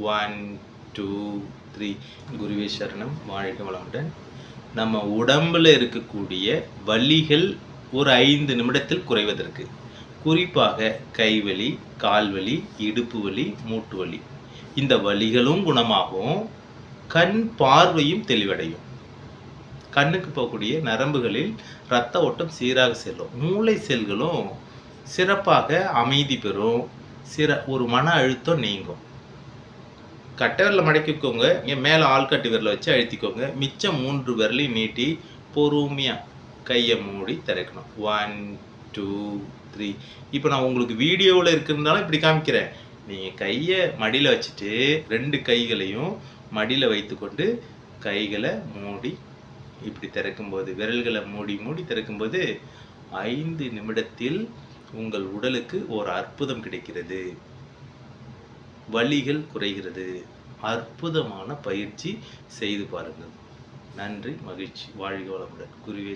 1 2 3. குருவே சரணம். வாழ்க வளமுடன். நம்ம உடம்பில் இருக்கக்கூடிய வலிகள் ஒரு 5 நிமிடத்தில் குறைவதற்கு, குறிப்பாக கைவலி, கால்வலி, இடுப்பு வலி, மூட்டு வலி, இந்த வலிகளும் குணமாகும், கண் பார்வையும் தெளிவடையும். கண்ணுக்கு போகக்கூடிய நரம்புகளில் இரத்த ஓட்டம் சீராக செல்லும், மூளை செல்களும் சிறப்பாக அமைதி பெறும், ஒரு மன அழுத்தம் நீங்கும். கட்டை விரலை மடக்கிக்கோங்க, இங்கே மேலே ஆள்காட்டி விரலை வச்சு அழுத்திக்கோங்க. மிச்சம் 3 விரலையும் நீட்டி பொறுமையாக கையை மூடி திறக்கணும். 1 2 3. இப்போ நான் உங்களுக்கு வீடியோவில் இருக்கிறதுனால இப்படி காமிக்கிறேன். நீங்கள் கையை மடியில் வச்சுட்டு 2 கைகளையும் மடியில் வைத்துக்கொண்டு கைகளை மூடி இப்படி திறக்கும்போது, விரல்களை மூடி மூடி திறக்கும்போது 5 நிமிடத்தில் உங்கள் உடலுக்கு ஒரு அற்புதம் கிடைக்கிறது, வலிகள் குறைகிறது. அற்புதமான பயிற்சி செய்து பாருங்கள். நன்றி, மகிழ்ச்சி. வாழ்க வளமுடன். குருவே